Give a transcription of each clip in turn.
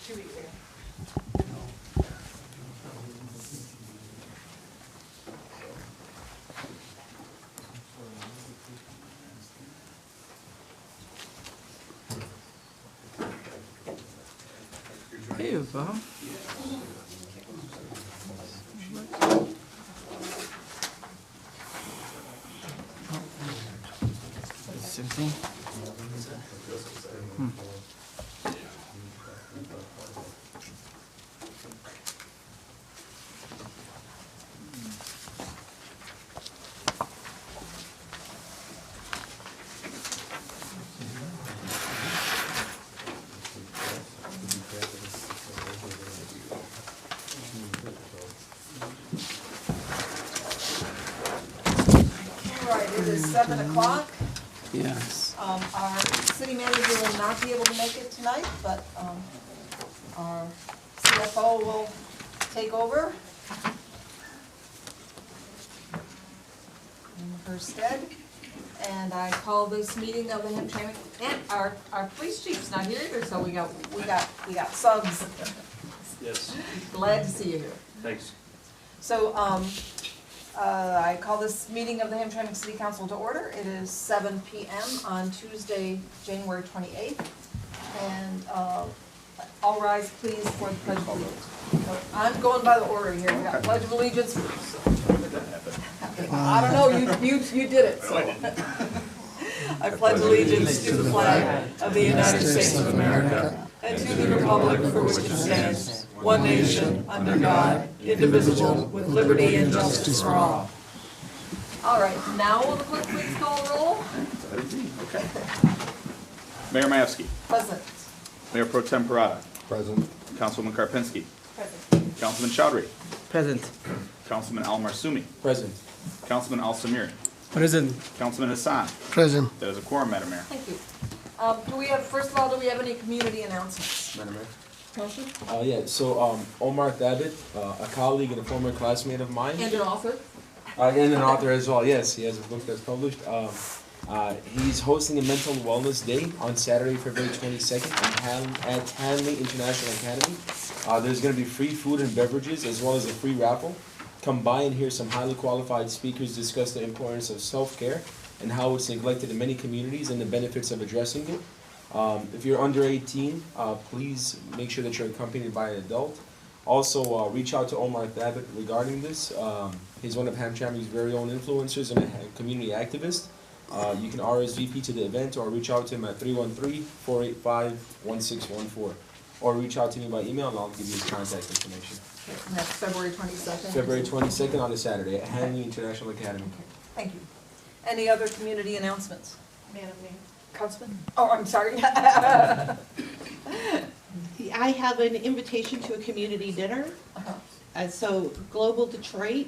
2 weeks ago. Hey, Bob. Same thing. All right, it is 7 o'clock. Yes. Our city manager will not be able to make it tonight, but our CFO will take over in her stead. And I call this meeting of the Hamtramck, and our police chief's not here either, so we got subs. Yes, Glad to see you here. thanks. So, I call this meeting of the Hamtramck City Council to order. It is 7 p.m. on Tuesday, January 28th. And all rise please for the Pledge of Allegiance. I'm going by the order here. We got Pledge of Allegiance. I don't know, you did it, so. I pledge allegiance to the flag of the United States of America and to the republic for which it stands, one nation, under God, indivisible, with liberty and justice for all. All right, now will the clerk please call roll? Okay. Mayor Majewski, Present. Mayor Pro Tem Parada, Present. Councilwoman Karpinski, Present. Councilman Chowdhury, Present. Councilman Al Marsumi, Present. Councilman Al Samiri, Present. Councilman Hassan. Present. That is a quorum, Madam Mayor. Thank you. First of all, do we have any community announcements? Madam Mayor? Motion? Yeah, so Omar Thabit, a colleague and a former classmate of mine, And an author? and an author as well, yes, he has a book that's published. He's hosting a mental wellness day on Saturday, February 22nd at Hanley International Academy. There's going to be free food and beverages as well as a free raffle. Come by and hear some highly qualified speakers discuss the importance of self-care and how it's neglected in many communities and the benefits of addressing it. If you're under 18, please make sure that you're accompanied by an adult. Also, reach out to Omar Thabit regarding this. He's one of Hamtramck's very own influencers and a community activist. You can RSVP to the event or reach out to him at 313-485-1614. Or reach out to me by email and I'll give you his contact information. Okay, and that's February 22nd? February 22nd on a Saturday at Hanley International Academy. Okay, thank you. Any other community announcements? Madam Mayor. Councilman? Oh, I'm sorry. I have an invitation to a community dinner. So Global Detroit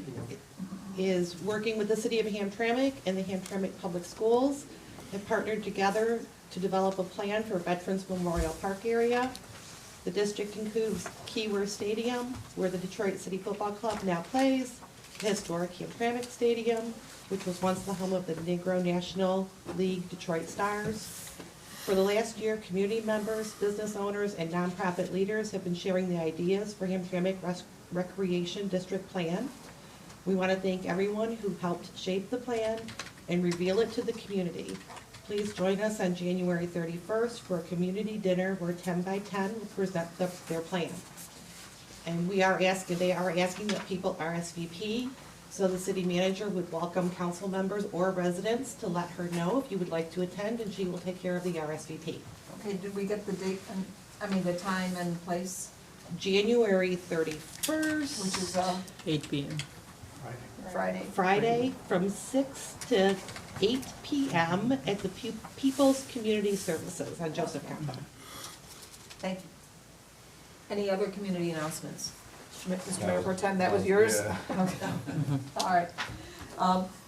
is working with the city of Hamtramck and the Hamtramck Public Schools. Have partnered together to develop a plan for Veterans Memorial Park area. The district includes Keyworth Stadium, where the Detroit City Football Club now plays, the historic Hamtramck Stadium, which was once the home of the Negro National League Detroit Stars. For the last year, community members, business owners, and nonprofit leaders have been sharing the ideas for Hamtramck Recreation District Plan. We want to thank everyone who helped shape the plan and reveal it to the community. Please join us on January 31st for a community dinner where 10 by 10 will present their plan. And they are asking that people RSVP, so the city manager would welcome council members or residents to let her know if you would like to attend, and she will take care of the RSVP. Okay, did we get the date and, the time and place? January 31st. Which is 8 p.m. Friday. Friday from 6 to 8 p.m. at the People's Community Services on Joseph Campbell. Thank you. Any other community announcements? Mr. Mayor Pro Tem, that was yours? Yeah. Okay. All right.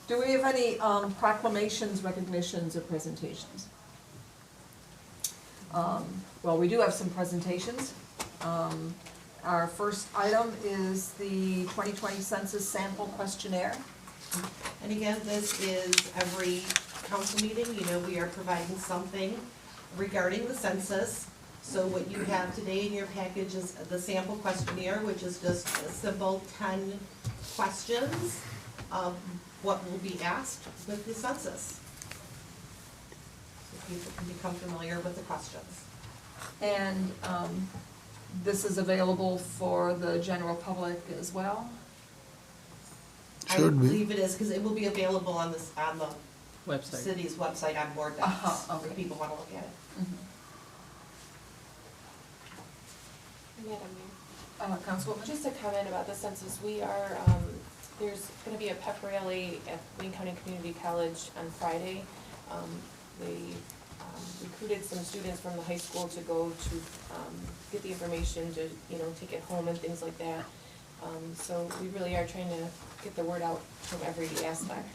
Do we have any proclamations, recognitions, or presentations? Well, we do have some presentations. Our first item is the 2020 Census Sample Questionnaire. And again, this is every council meeting, we are providing something regarding the census. So what you have today in your package is the sample questionnaire, which is just a simple 10 questions of what will be asked with the census. So people can become familiar with the questions. And this is available for the general public as well? I Should be. believe it is, because it will be available on this, on the Website. city's website on board docs, Uh-huh, if okay. people want to look at it. Madam Mayor, Councilwoman? just a comment about the census. We are, there's gonna be a pep rally at Wayne County Community College on Friday. They recruited some students from the high school to go to get the information to, take it home and things like that. So we really are trying to get the word out from every aspect.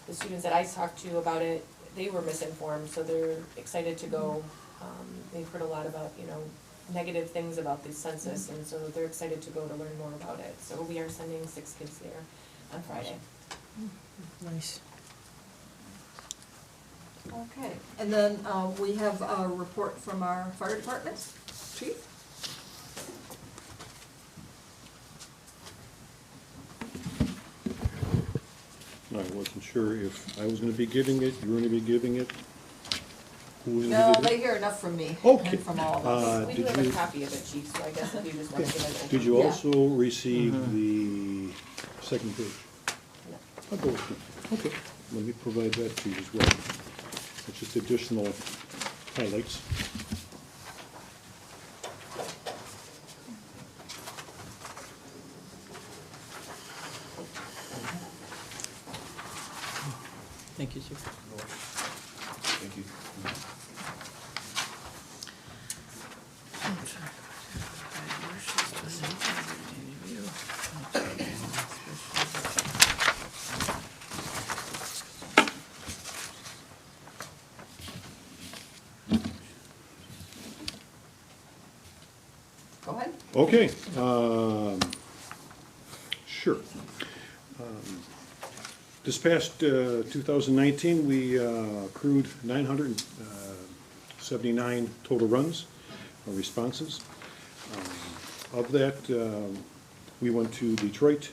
The students that I talked to about it, they were misinformed, so they're excited to go. They've heard a lot about, negative things about the census, and so they're excited to go to learn more about it. So we are sending 6 kids there on Friday. Nice. Okay, and then we have a report from our fire department. Chief? I wasn't sure if I was gonna be giving it, you were gonna be giving it. Who was No, gonna they give it? hear enough from me Okay. and from all of us. We Did do have a you- copy of it, Chief, so I guess if you just want to give it. Did you Yeah. also receive the second page? No. I'll go with it. Okay, let me provide that to you as well. It's just additional highlights. Thank you, Chief. Thank you. Go ahead. Okay, sure. This past 2019, we accrued 979 total runs, or responses. Of that, we went to Detroit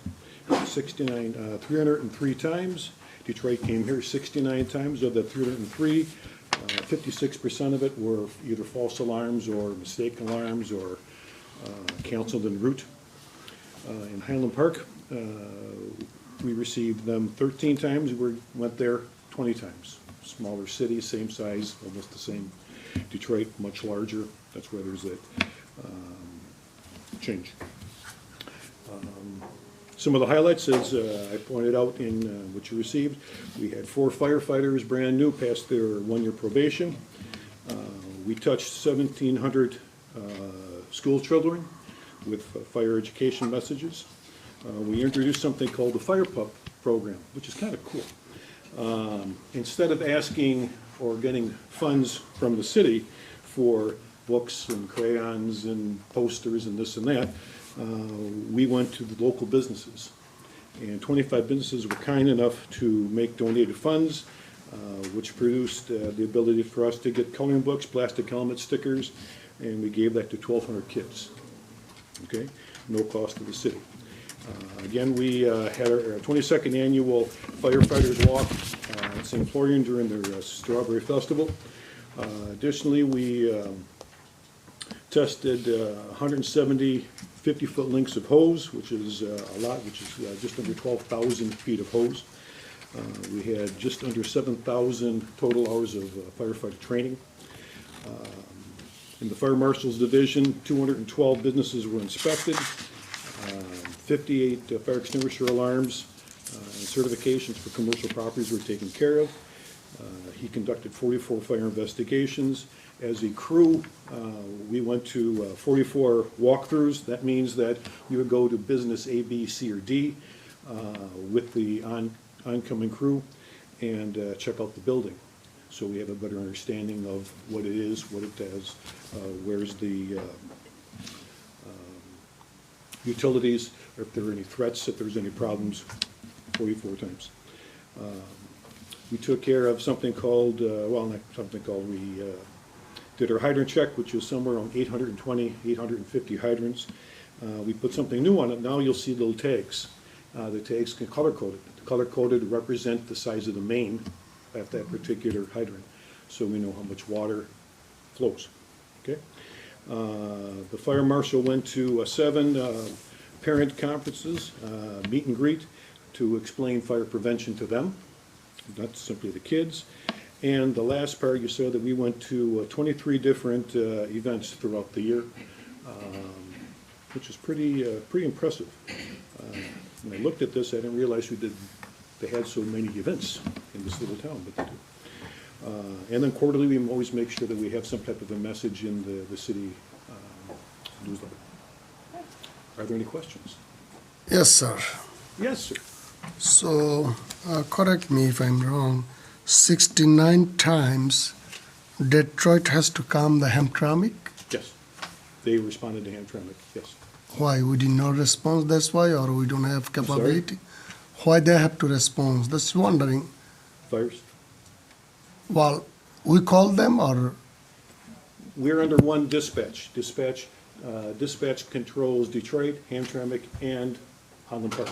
303 times. Detroit came here 69 times. Of the 303, 56% of it were either false alarms or mistaken alarms or canceled en route. In Highland Park, we received them 13 times, we went there 20 times. Smaller city, same size, almost the same. Detroit, much larger, that's where there's that change. Some of the highlights, as I pointed out in what you received, we had 4 firefighters, brand new, passed their 1-year probation. We touched 1,700 school children with fire education messages. We introduced something called the Fire Pup program, which is kind of cool. Instead of asking or getting funds from the city for books and crayons and posters and this and that, we went to the local businesses. And 25 businesses were kind enough to make donated funds, which produced the ability for us to get coloring books, plastic helmet stickers, and we gave that to 1,200 kids. Okay, no cost to the city. Again, we had our 22nd annual firefighters walk in St. Florian during their Strawberry Festival. Additionally, we tested 170 50-foot lengths of hose, which is a lot, which is just under 12,000 feet of hose. We had just under 7,000 total hours of firefighter training. In the Fire Marshal's Division, 212 businesses were inspected, 58 fire extinguisher alarms and certifications for commercial properties were taken care of. He conducted 44 fire investigations. As a crew, we went to 44 walkthroughs. That means that we would go to business A, B, C, or D with the oncoming crew and check out the building. So we have a better understanding of what it is, what it does, where's the utilities, or if there are any threats, if there's any problems, 44 times. We took care of something called, well, not something called, we Did our hydrant check, which is somewhere around 820, 850 hydrants. We put something new on it. Now you'll see little tags. The tags can color-coded. Color-coded represent the size of the main at that particular hydrant, so we know how much water flows. Okay. The fire marshal went to 7 parent conferences, meet and greet, to explain fire prevention to them, not simply the kids. And the last part, you saw that we went to 23 different events throughout the year, which is pretty impressive. When I looked at this, I didn't realize they had so many events in this little town, but they do. And then quarterly, we always make sure that we have some type of a message in the city newsletter. Are there any questions? Yes, sir. Yes, sir. So, correct me if I'm wrong, 69 times Detroit has to come the Hamtramck? Yes. They responded to Hamtramck, yes. Why? We did not respond, that's why, or we don't have sorry? capability? Why they have to respond? That's wondering. Fires? Well, we call them or, We're under one dispatch. Dispatch controls Detroit, Hamtramck, and Highland Park.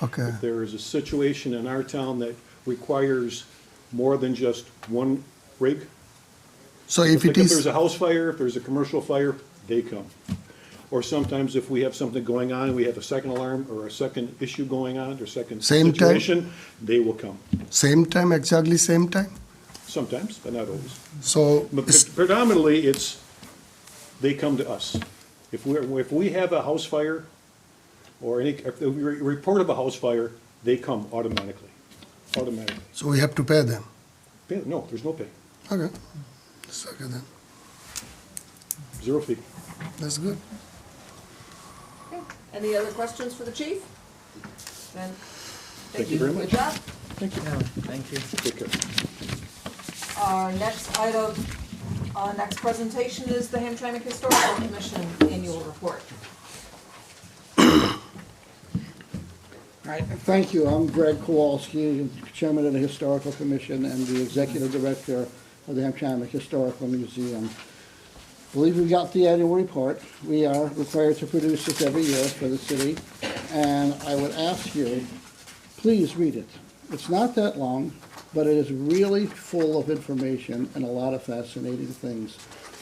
okay, If there is a situation in our town that requires more than just one rig, so if like it if there's is, a house fire, if there's a commercial fire, they come. Or sometimes if we have something going on, we have a second alarm or a second issue going on, or second Same time? situation, they will come. same time, exactly same time? Sometimes, but not always. So, But predominantly, they come to us. If we have a house fire, or if we report of a house fire, they come automatically. Automatically. so we have to pay them? No, there's no pay. Okay, that's okay then, 0 fee. that's good. Okay. Any other questions for the chief? Then, Thank you very much. Good job. Thank you. No, thank you. Take care. Our next item, next presentation is the Hamtramck Historical Commission Annual Report. All right, thank you. I'm Greg Kowalski, Chairman of the Historical Commission and the Executive Director of the Hamtramck Historical Museum. I believe we got the annual report. We are required to produce this every year for the city, and I would ask you, please read it. It's not that long, but it is really full of information and a lot of fascinating things.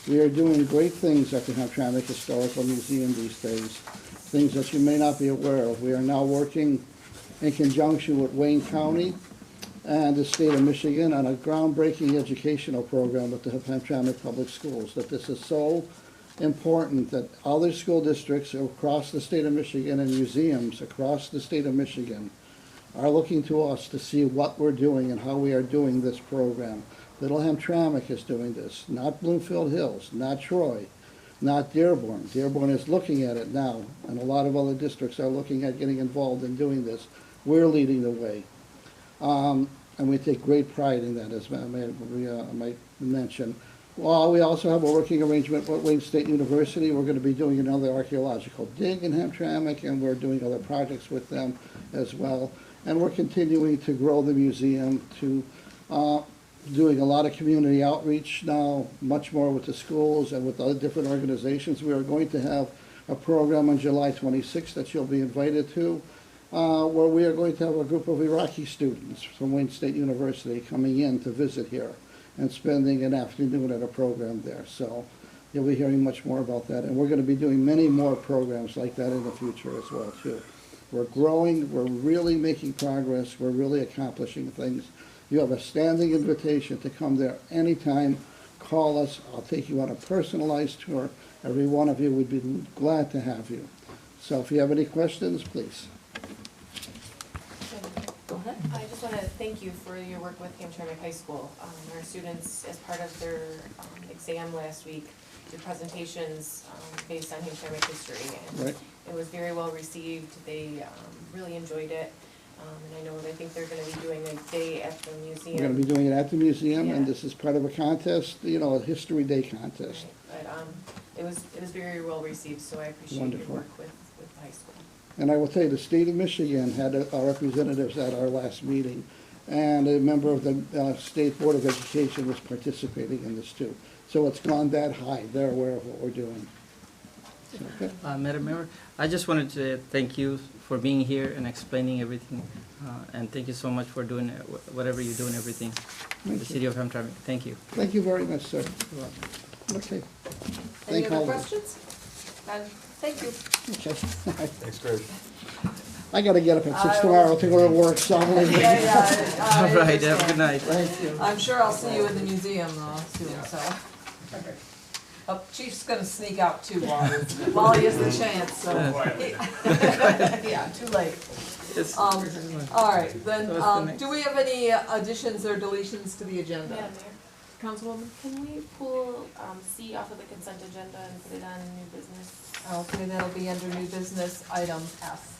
We are doing great things at the Hamtramck Historical Museum these days, things that you may not be aware of. We are now working in conjunction with Wayne County and the state of Michigan on a groundbreaking educational program with the Hamtramck Public Schools, that this is so important that other school districts across the state of Michigan and museums across the state of Michigan are looking to us to see what we're doing and how we are doing this program. Little Hamtramck is doing this, not Bloomfield Hills, not Troy, not Dearborn. Dearborn is looking at it now, and a lot of other districts are looking at getting involved in doing this. We're leading the way. And we take great pride in that, as I might mention. Well, we also have a working arrangement with Wayne State University. We're going to be doing another archaeological dig in Hamtramck, and we're doing other projects with them as well. And we're continuing to grow the museum, to doing a lot of community outreach now, much more with the schools and with other different organizations. We are going to have a program on July 26th that you'll be invited to, where we are going to have a group of Iraqi students from Wayne State University coming in to visit here and spending an afternoon at a program there. So you'll be hearing much more about that. And we're going to be doing many more programs like that in the future as well, too. We're growing, we're really making progress, we're really accomplishing things. You have a standing invitation to come there anytime. Call us, I'll take you on a personalized tour. Every one of you would be glad to have you. So if you have any questions, please. Go ahead. I just want to thank you for your work with Hamtramck High School. Our students, as part of their exam last week, did presentations based on Hamtramck history. And Right. it was very well received. They really enjoyed it. And I think they're going to be doing a day at the museum. We're going to be doing it at the museum, and Yeah. this is part of a contest, a History Day contest. Right. But it was very well received, so I appreciate Wonderful. your work with the high school. And I will tell you, the state of Michigan had our representatives at our last meeting, and a member of the State Board of Education was participating in this too. So it's gone that high. They're aware of what we're doing. Okay. Madam Mayor, I just wanted to thank you for being here and explaining everything. And thank you so much for doing whatever you do and everything in the Thank you. city of Hamtramck. Thank you. Thank you very much, sir. Okay. Any Thank other all of you. questions? Thank you. Okay. Thanks, Greg. I gotta get up at 6 I tomorrow to go to work, so I'm leaving. I All right, have a good understand. night. Thank you. I'm sure I'll see you in the museum though, soon, so. Oh, Chief's gonna sneak out too while he has the chance, so. Yeah, too late. Yes. All right, then, So what's the next? do we have any additions or deletions to the agenda? Madam Mayor, Councilwoman? can we pull C off of the consent agenda and put it on new business? Okay, that'll be under new business, item F.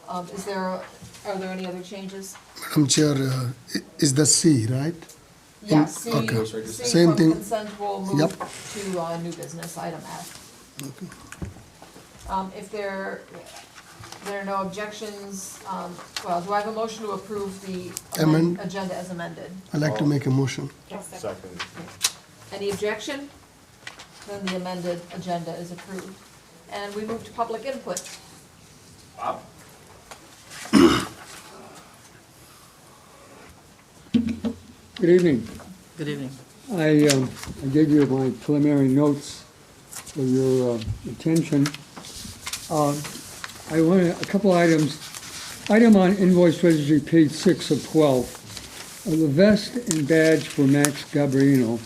Are there any other changes? Madam Chair, is the C, right? Yeah, C, okay. C Same from thing. consent will move Yep. to new business, item F. If there are no objections, well, do I have a motion to approve the agenda as amended? I'd like to make a motion. Second. Any objection? Then the amended agenda is approved. And we move to public input. Bob? Good evening. Good evening. I gave you my preliminary notes for your attention. I want a couple items. Item on invoice registry, page 6 of 12. The vest and badge for Max Gabriino,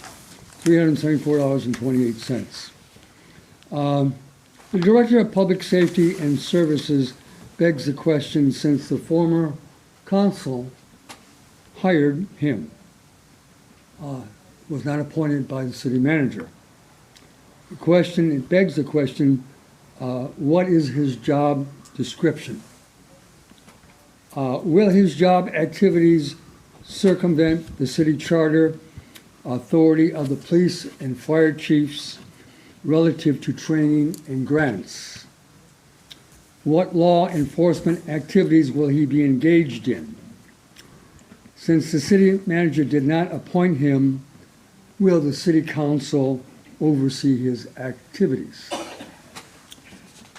$374.28. The Director of Public Safety and Services begs the question, since the former consul hired him, was not appointed by the city manager. It begs the question, what is his job description? Will his job activities circumvent the city charter authority of the police and fire chiefs relative to training and grants? What law enforcement activities will he be engaged in? Since the city manager did not appoint him, will the city council oversee his activities?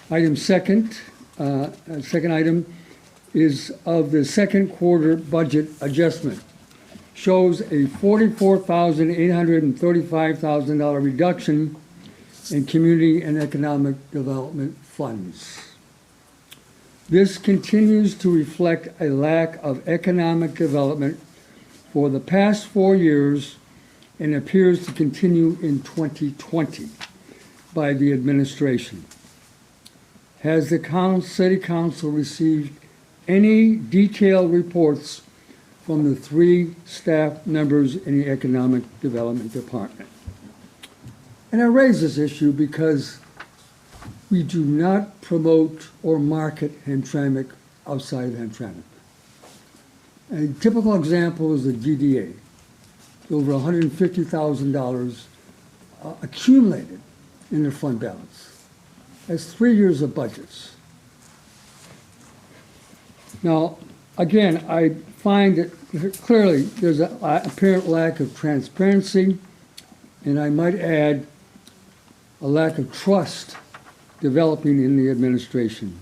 Second item is of the second quarter budget adjustment. Shows a $44,835,000 reduction in community and economic development funds. This continues to reflect a lack of economic development for the past 4 years and appears to continue in 2020 by the administration. Has the City Council received any detailed reports from the 3 staff members in the Economic Development Department? And I raise this issue because we do not promote or market Hamtramck outside of Hamtramck. A typical example is the GDA. Over $150,000 accumulated in their fund balance. That's 3 years of budgets. Now, again, I find that clearly there's an apparent lack of transparency, and I might add a lack of trust developing in the administration.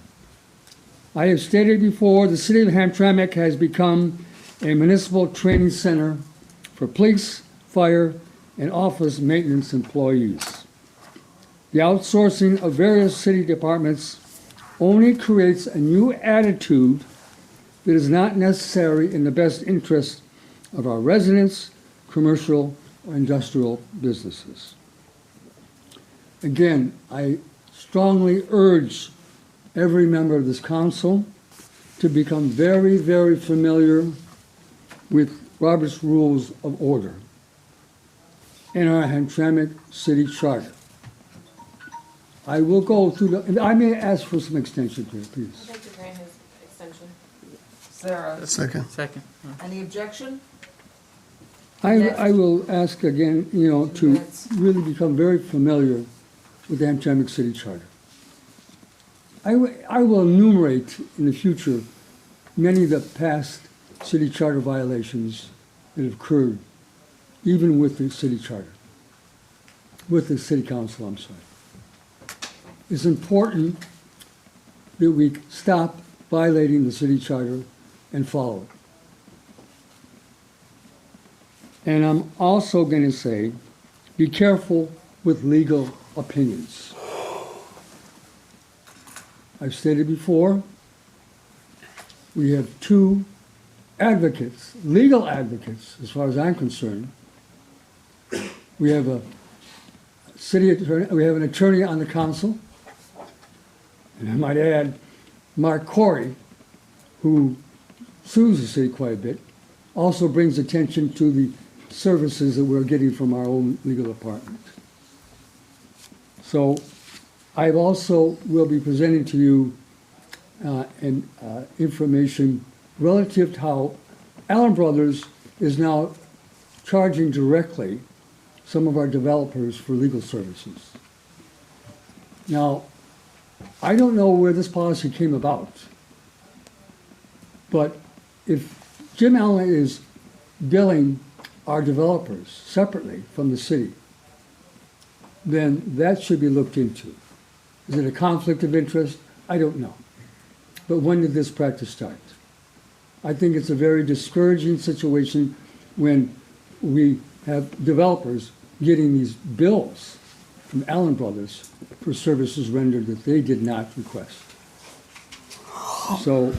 I have stated before, the city of Hamtramck has become a municipal training center for police, fire, and office maintenance employees. The outsourcing of various city departments only creates a new attitude that is not necessary in the best interest of our residents, commercial, or industrial businesses. Again, I strongly urge every member of this council to become very, very familiar with Robert's Rules of Order and our Hamtramck City Charter. I will go through I may ask for some extension here, please. I'd like to grant his extension. Sarah, Second. Second. any objection? I will ask again, to really become very familiar with the Hamtramck City Charter. I will enumerate in the future many of the past city charter violations that have occurred, even with the city charter, with the city council, I'm sorry. It's important that we stop violating the city charter and follow it. And I'm also going to say, be careful with legal opinions. I've stated before, we have two advocates, legal advocates, as far as I'm concerned. We have a city attorney, we have an attorney on the council, and I might add, Mark Corey, who sues the city quite a bit, also brings attention to the services that we're getting from our own legal department. So I also will be presenting to you information relative to how Allen Brothers is now charging directly some of our developers for legal services. Now, I don't know where this policy came about, but if Jim Allen is billing our developers separately from the city, then that should be looked into. Is it a conflict of interest? I don't know. But when did this practice start? I think it's a very discouraging situation when we have developers getting these bills from Allen Brothers for services rendered that they did not request. So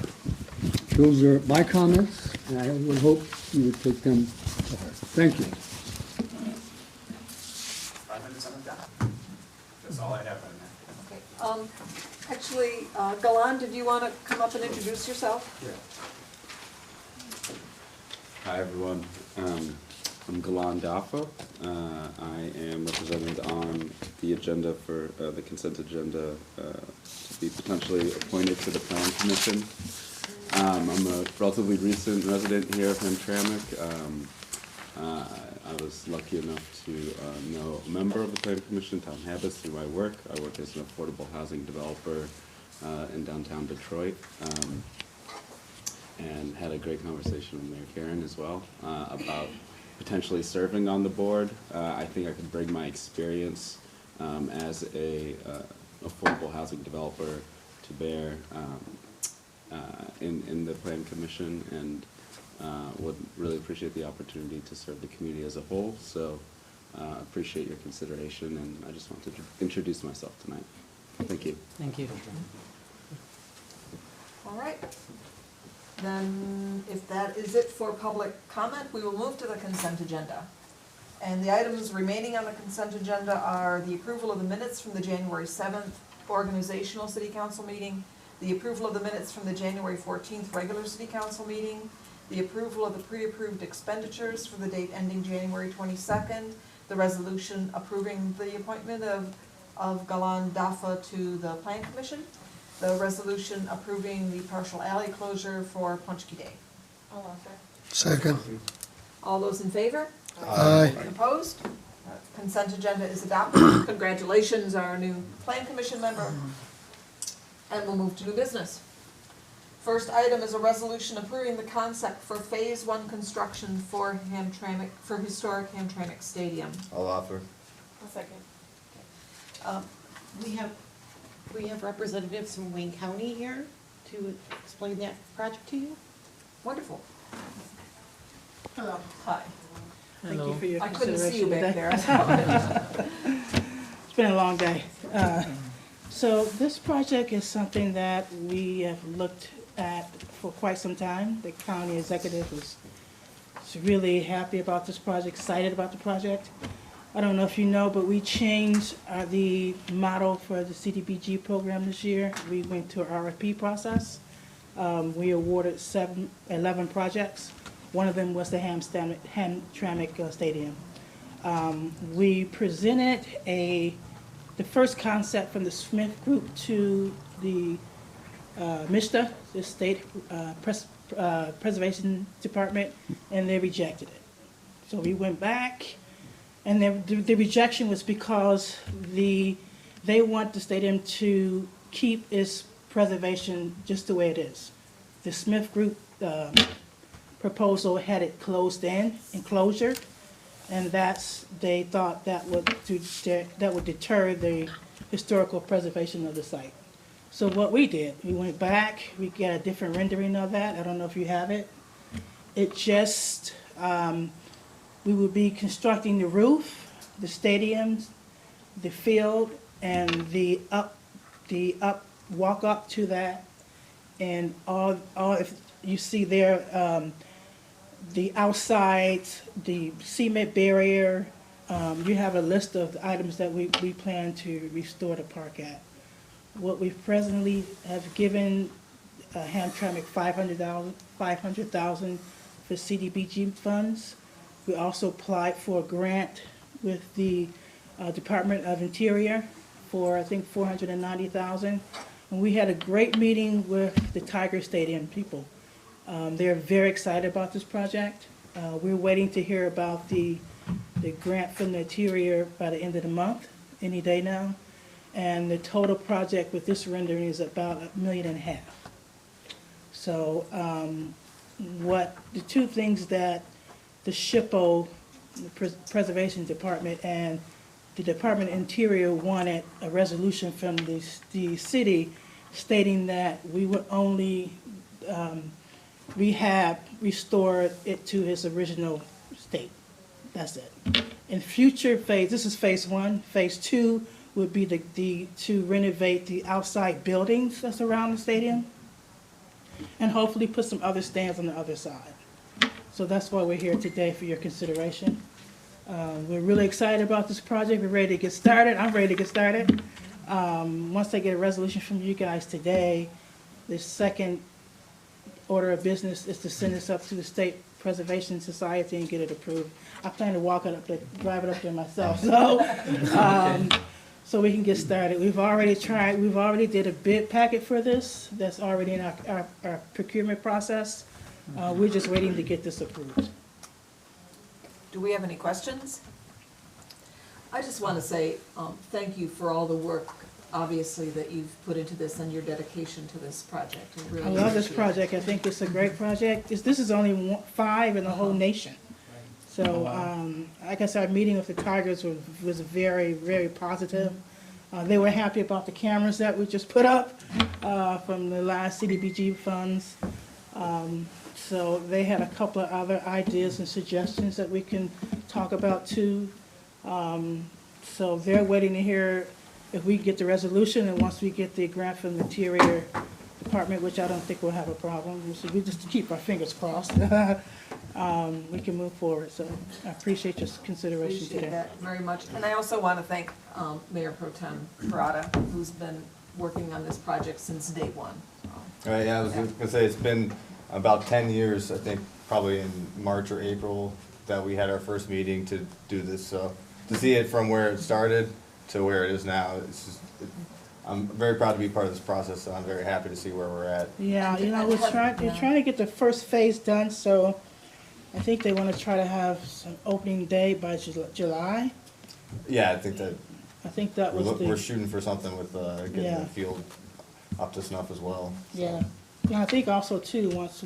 those are my comments, and I would hope you would take them to heart. Thank you. 5 minutes on the dot. That's all I have on that. Okay. Actually, Galan, did you want to come up and introduce yourself? Hi, everyone. I'm Galan Dafa. I am represented on the agenda for the consent agenda to be potentially appointed to the Plan Commission. I'm a relatively recent resident here of Hamtramck. I was lucky enough to know a member of the Plan Commission, Tom Habas, through my work. I work as an affordable housing developer in downtown Detroit. And had a great conversation with Mayor Karen as well about potentially serving on the board. I think I could bring my experience as a affordable housing developer to bear in the Plan Commission, and would really appreciate the opportunity to serve the community as a whole. So appreciate your consideration, and I just wanted to introduce myself tonight. Thank you. Thank you. All right. Then, if that is it for public comment, we will move to the consent agenda. And the items remaining on the consent agenda are the approval of the minutes from the January 7th organizational city council meeting, the approval of the minutes from the January 14th regular city council meeting, the approval of the pre-approved expenditures for the date ending January 22nd, the resolution approving the appointment of Galan Dafa to the Plan Commission, the resolution approving the partial alley closure for Punchki Day. I'll offer. Second. All those in favor? Aye. Opposed? Consent agenda is adopted. Congratulations, our new Plan Commission member. And we'll move to new business. First item is a resolution approving the concept for Phase 1 construction for Hamtramck, for historic Hamtramck Stadium. I'll offer. I'll second. We have representatives from Wayne County here to explain that project to you. Wonderful. Hello. Hi. Thank you for your I couldn't see you consideration back today. there. It's been a long day. So this project is something that we have looked at for quite some time. The county executive is really happy about this project, excited about the project. I don't know if you know, but we changed the model for the CDBG program this year. We went to an RFP process. We awarded 11 projects. One of them was the Hamtramck Stadium. We presented the first concept from the Smith Group to the MISTA, the State Preservation Department, and they rejected it. So we went back, and the rejection was because they want the stadium to keep its preservation just the way it is. The Smith Group proposal had it closed in, enclosure, and they thought that would deter the historical preservation of the site. So what we did, we went back, we got a different rendering of that, I don't know if you have it. It just, we would be constructing the roof, the stadiums, the field, and the walk up to that, and all, if you see there, the outside, the cement barrier, you have a list of the items that we plan to restore the park at. What we presently have given Hamtramck $500,000 for CDBG funds. We also applied for a grant with the Department of Interior for, I think, $490,000. And we had a great meeting with the Tiger Stadium people. They're very excited about this project. We're waiting to hear about the grant from the Interior by the end of the month, any day now. And the total project with this rendering is about $1.5 million. So what the two things that the SHPO, the Preservation Department, and the Department of Interior wanted a resolution from the city stating that we would only restore it to its original state. That's it. In future phase, this is phase one. Phase two would be to renovate the outside buildings that's around the stadium, and hopefully put some other stands on the other side. So that's why we're here today for your consideration. We're really excited about this project. We're ready to get started. I'm ready to get started. Once I get a resolution from you guys today, the second order of business is to send this up to the State Preservation Society and get it approved. I plan to walk it up there, drive it up there myself, so we can get started. We've already did a bid packet for this. That's already in our procurement process. We're just waiting to get this approved. Do we have any questions? I just want to say thank you for all the work, obviously, that you've put into this and your dedication to this project. I love this project. I think it's a great project. This is only 5 in the whole nation. So, like I said, our meeting with the Tigers was very, very positive. They were happy about the cameras that we just put up from the last CDBG funds. So they had a couple of other ideas and suggestions that we can talk about too. So they're waiting to hear if we get the resolution, and once we get the grant from the Interior Department, which I don't think we'll have a problem. So we just keep our fingers crossed. We can move forward. So I appreciate your consideration Appreciate today. that very much. And I also want to thank Mayor Pro Tem Parada, who's been working on this project since day one. Right, yeah, I was gonna say, it's been about 10 years, I think, probably in March or April, that we had our first meeting to do this, so to see it from where it started to where it is now, it's just, I'm very proud to be part of this process, so I'm very happy to see where we're at. Yeah, we're trying to get the first phase done, so I think they want to try to have some opening day by July. Yeah, I think that we're the, shooting for something with getting Yeah. the field up to snuff as well. So. yeah. And I think also too, once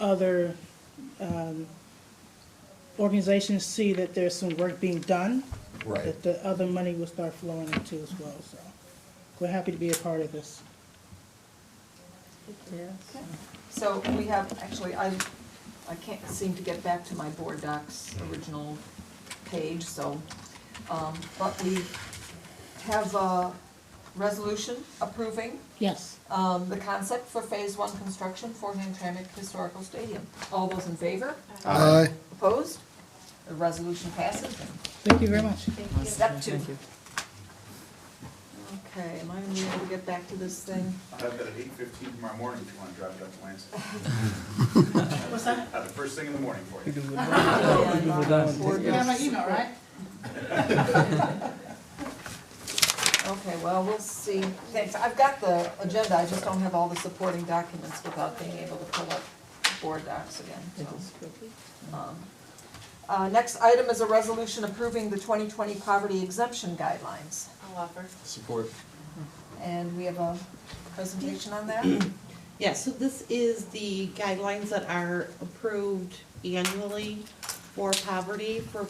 other organizations see that there's some work being done, Right. that the other money will start flowing in too as well, so we're happy to be a part of this. So we have, actually, I can't seem to get back to my board docs original page, so, but we have a resolution approving Yes. the concept for Phase 1 construction for Hamtramck Historical Stadium. All those in favor? Aye. Opposed? The resolution passes. Thank you very much. Step 2. Thank you. Okay, am I gonna be able to get back to this thing? I'll have that at 8:15 tomorrow morning if you want to drive it up to Lansing. What's that? Have it first thing in the morning for you. You have my email, right? Okay, well, we'll see. Thanks. I've got the agenda, I just don't have all the supporting documents without being able to pull up board docs again, so. Next item is a resolution approving the 2020 poverty exemption guidelines. I'll offer. Support. And we have a presentation on that. Yeah, so this is the guidelines that are approved annually for poverty, for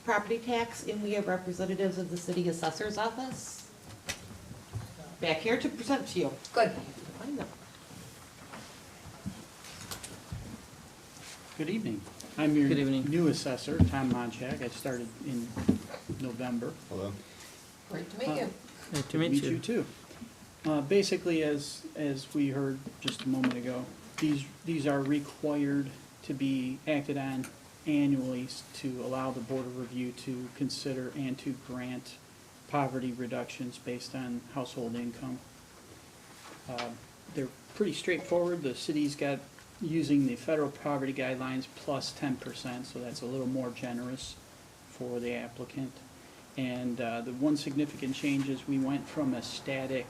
property tax, and we have representatives of the city assessor's office back here to present to you. Good. I know. Good evening. I'm your Good evening. new assessor, Tom Monchak. I started in November. Hello. Great to meet you. Great to Good meet you. too. Basically, as we heard just a moment ago, these are required to be acted on annually to allow the Board of Review to consider and to grant poverty reductions based on household income. They're pretty straightforward. The city's got using the federal poverty guidelines plus 10%, so that's a little more generous for the applicant. And the one significant change is we went from a static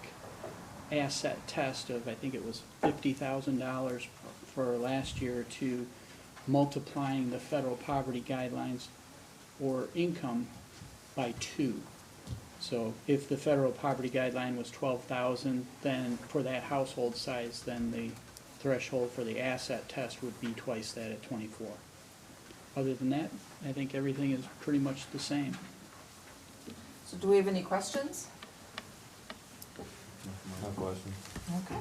asset test of, I think it was $50,000 for last year, to multiplying the federal poverty guidelines or income by 2. So if the federal poverty guideline was 12,000, then for that household size, then the threshold for the asset test would be twice that at 24. Other than that, I think everything is pretty much the same. So do we have any questions? No question. Okay.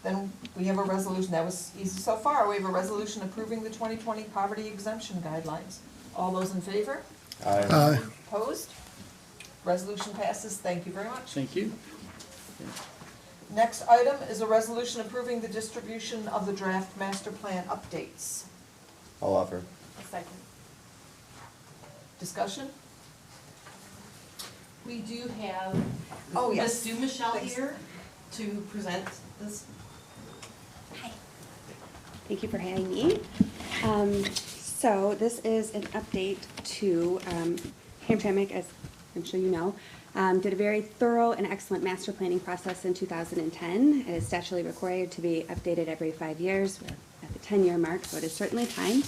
Then we have a resolution, that was easy so far. We have a resolution approving the 2020 poverty exemption guidelines. All those in favor? Aye. Opposed? Resolution passes. Thank you very much. Thank you. Next item is a resolution approving the distribution of the draft master plan updates. I'll offer. A second. Discussion? We do have Oh, yes. Ms. Michelle Thanks. here to present this. Thank you for having me. So this is an update to Hamtramck, as I'm sure you know, did a very thorough and excellent master planning process in 2010. It is statutorily required to be updated every 5 years. We're at the 10-year mark, so it is certainly time.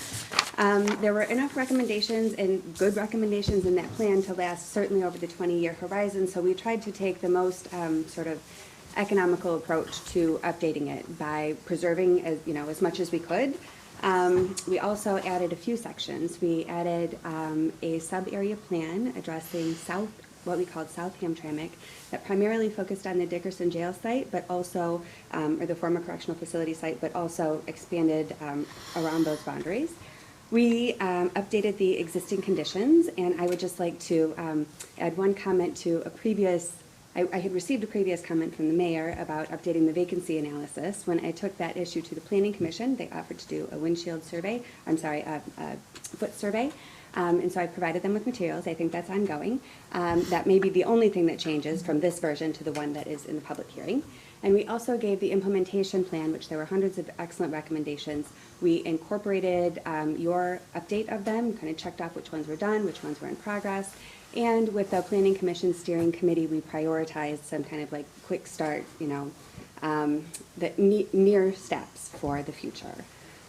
There were enough recommendations and good recommendations in that plan to last certainly over the 20-year horizon, so we tried to take the most sort of economical approach to updating it by preserving as much as we could. We also added a few sections. We added a sub-area plan addressing what we called South Hamtramck, that primarily focused on the Dickerson jail site, but also, or the former correctional facility site, but also expanded around those boundaries. We updated the existing conditions, and I would just like to add one comment to a previous, I had received a previous comment from the mayor about updating the vacancy analysis. When I took that issue to the Planning Commission, they offered to do a windshield survey, a foot survey. And so I provided them with materials. I think that's ongoing. That may be the only thing that changes from this version to the one that is in the public hearing. And we also gave the implementation plan, which there were hundreds of excellent recommendations. We incorporated your update of them, kind of checked off which ones were done, which ones were in progress. And with the Planning Commission Steering Committee, we prioritized some kind of like quick start, the near steps for the future.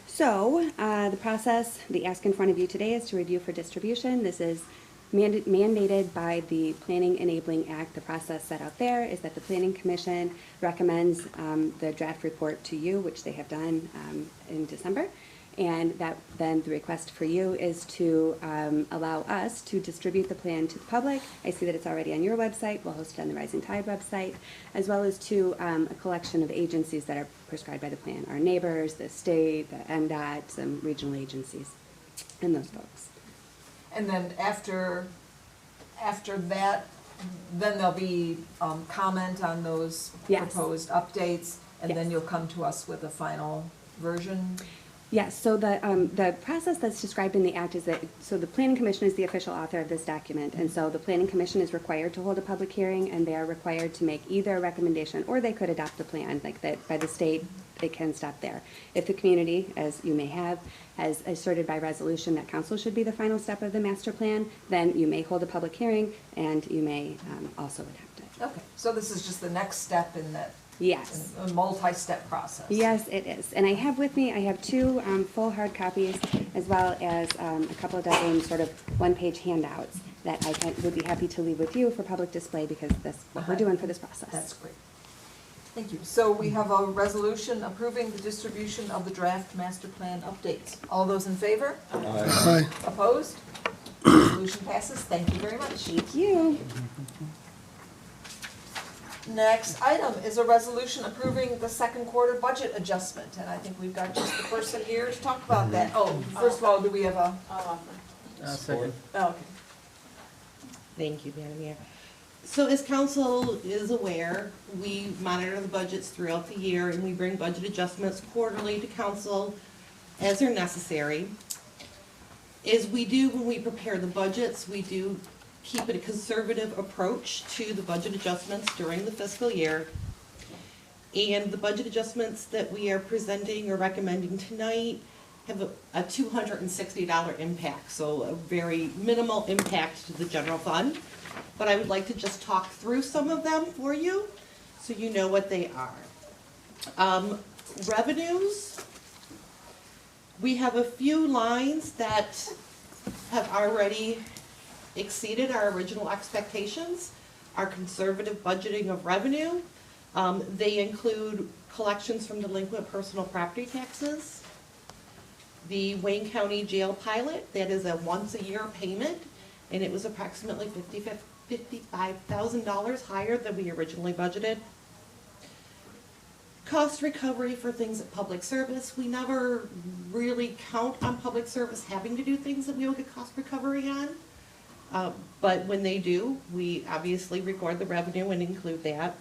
So the process, the ask in front of you today is to review for distribution. This is mandated by the Planning Enabling Act. The process set out there is that the Planning Commission recommends the draft report to you, which they have done in December. And that then the request for you is to allow us to distribute the plan to the public. I see that it's already on your website. We'll host it on the Rising Tide website, as well as to a collection of agencies that are prescribed by the plan. Our neighbors, the state, the MDOT, some regional agencies, and those folks. And then after that, then there'll be comment on those Yes. proposed updates, and Yes. then you'll come to us with a final version? Yes, so the process that's described in the act is that, so the Planning Commission is the official author of this document, and so the Planning Commission is required to hold a public hearing, and they are required to make either a recommendation, or they could adopt the plan, like that by the state, it can stop there. If the community, as you may have, has asserted by resolution that council should be the final step of the master plan, then you may hold a public hearing, and you may also adopt it. Okay, so this is just the next step in that Yes. a multi-step process? Yes, it is. And I have with me, I have two full hard copies, as well as a couple of dozen sort of one-page handouts that I would be happy to leave with you for public display, because that's what we're doing for this process. That's great. Thank you. So we have a resolution approving the distribution of the draft master plan updates. All those in favor? Aye. Opposed? Resolution passes. Thank you very much. Thank you. Next item is a resolution approving the second quarter budget adjustment, and I think we've got just the person here to talk about that. Oh, first of all, do we have a? I'll offer. Second. Oh, okay. Thank you, Madam Mayor. So as council is aware, we monitor the budgets throughout the year and we bring budget adjustments quarterly to council as they're necessary. As we do when we prepare the budgets, we do keep a conservative approach to the budget adjustments during the fiscal year. And the budget adjustments that we are presenting or recommending tonight have a $260 impact, so a very minimal impact to the general fund. But I would like to just talk through some of them for you, so you know what they are. Revenues, we have a few lines that have already exceeded our original expectations. Our conservative budgeting of revenue, they include collections from delinquent personal property taxes, the Wayne County Jail pilot, that is a once-a-year payment, and it was approximately $55,000 higher than we originally budgeted. Cost recovery for things at public service. We never really count on public service having to do things that we will get cost recovery on. But when they do, we obviously record the revenue and include that.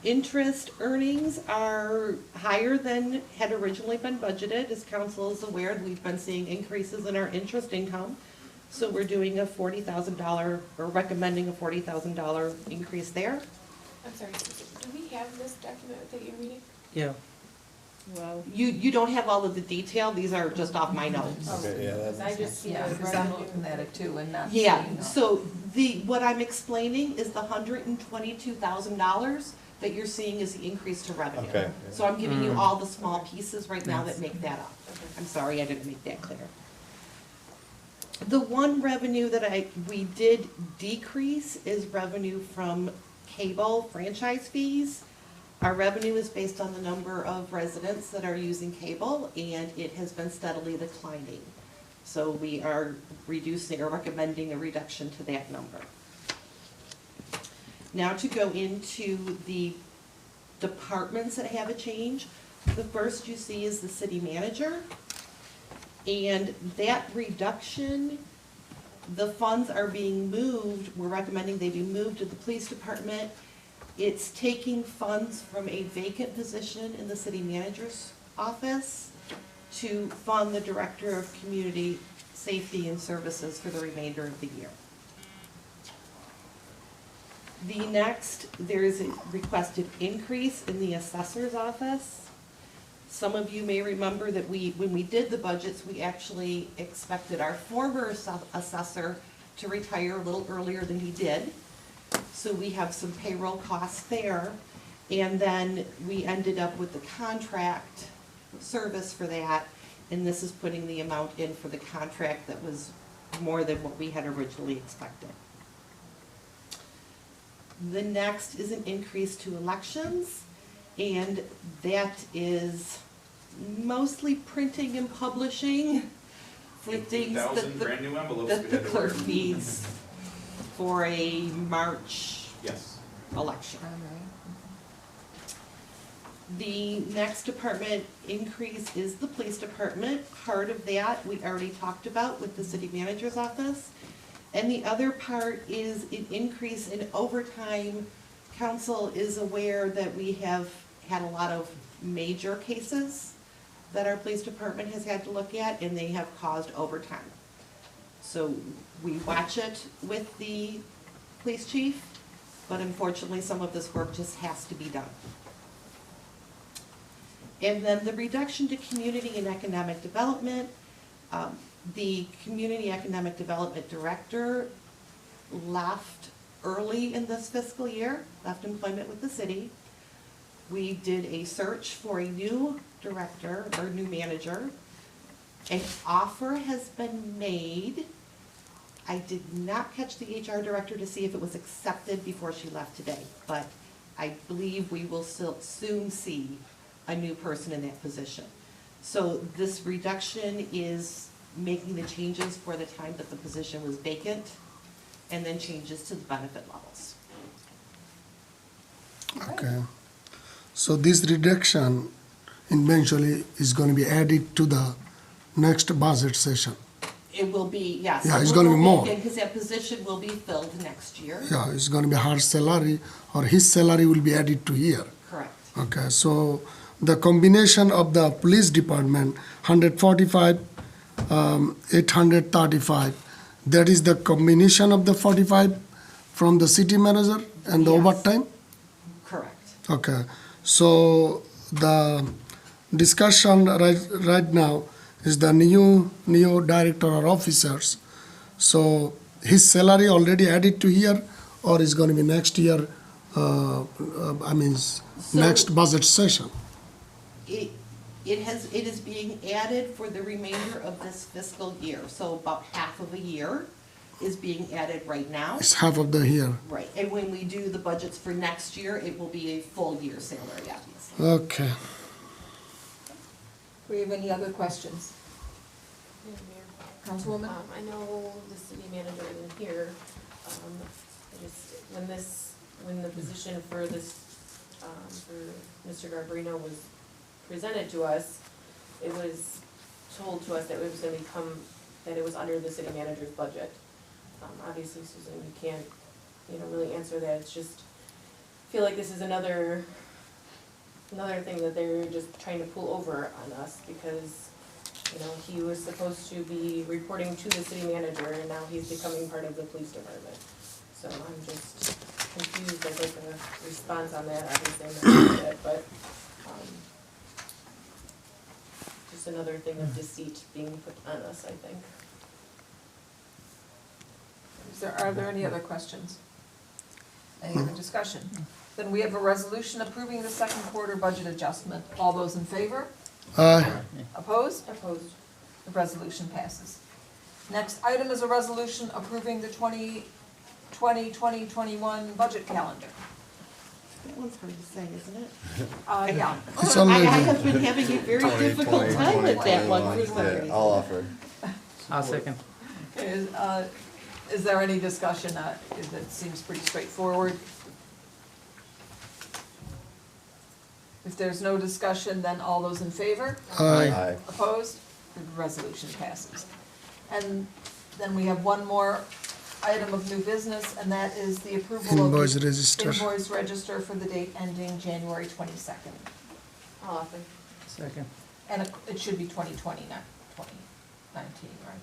Interest earnings are higher than had originally been budgeted. As council is aware, we've been seeing increases in our interest income. So we're doing a $40,000, or recommending a $40,000 increase there. I'm sorry, do we have this document that you're reading? Yeah. Well, you don't have all of the detail, these are just off my notes. Okay, yeah, Because I just see Yeah, the because I'm revenue. looking at it too and not Yeah, seeing. so what I'm explaining is the $122,000 that you're seeing is the increase to revenue. Okay. So I'm giving you all the small pieces right now that make that up. I'm sorry, I didn't make that clear. The one revenue that we did decrease is revenue from cable franchise fees. Our revenue is based on the number of residents that are using cable, and it has been steadily declining. So we are reducing or recommending a reduction to that number. Now to go into the departments that have a change. The first you see is the city manager. And that reduction, the funds are being moved, we're recommending they be moved to the police department. It's taking funds from a vacant position in the city manager's office to fund the director of community safety and services for the remainder of the year. The next, there is a requested increase in the assessor's office. Some of you may remember that when we did the budgets, we actually expected our former assessor to retire a little earlier than he did. So we have some payroll costs there. And then we ended up with the contract service for that. And this is putting the amount in for the contract that was more than what we had originally expected. The next is an increase to elections. And that is mostly printing and publishing for things 18,000 brand new envelopes that we the had to clerk order. needs for a March Yes. election. The next department increase is the police department. Part of that we already talked about with the city manager's office. And the other part is an increase in overtime. Council is aware that we have had a lot of major cases that our police department has had to look at, and they have caused overtime. So we watch it with the police chief, but unfortunately some of this work just has to be done. And then the reduction to community and economic development. The community economic development director left early in this fiscal year, left employment with the city. We did a search for a new director or new manager. An offer has been made. I did not catch the HR director to see if it was accepted before she left today, but I believe we will soon see a new person in that position. So this reduction is making the changes for the time that the position was vacant, and then changes to the benefit levels. Okay. So this reduction eventually is going to be added to the next budget session. It will be, yes. Yeah, it's gonna be more. Because that position will be filled next year. Yeah, it's going to be her salary or his salary will be added to here. Correct. Okay, so the combination of the police department, 145, 835, that is the combination of the 45 from the city manager and the Yes. overtime? Correct. Okay, so the discussion right now is the new director or officers. So his salary already added to here, or is going to be next year, next budget session? It is being added for the remainder of this fiscal year, so about half of a year is being added right now. It's half of the year. Right, and when we do the budgets for next year, it will be a full year salary, obviously. Okay. Do we have any other questions? Councilwoman? I know the city manager isn't here. When the position for this, for Mr. Garbarino was presented to us, it was told to us that it was gonna become, that it was under the city manager's budget. Obviously, Susan, you can't, really answer that. It's just, I feel like this is another thing that they're just trying to pull over on us because, he was supposed to be reporting to the city manager and now he's becoming part of the police department. So I'm just confused. I'd like a response on that. Obviously, I'm not sure it, but, just another thing of deceit being put on us, I think. Are there any other questions? Any other discussion? Then we have a resolution approving the second quarter budget adjustment. All those in favor? Aye. Opposed? Opposed. The resolution passes. Next item is a resolution approving the 2020-2021 budget calendar. That one's hard to say, isn't it? Yeah. It's I already, have been having a very difficult time with that one for some Yeah, reason. I'll offer. I'll second. Is there any discussion? That seems pretty straightforward. If there's no discussion, then all those in favor? aye. Aye. Opposed? The resolution passes. And then we have one more item of new business, and that is the approval of Invoice the register. invoice register for the date ending January 22nd. I'll offer. Second. And it should be 2020, not 2019, right?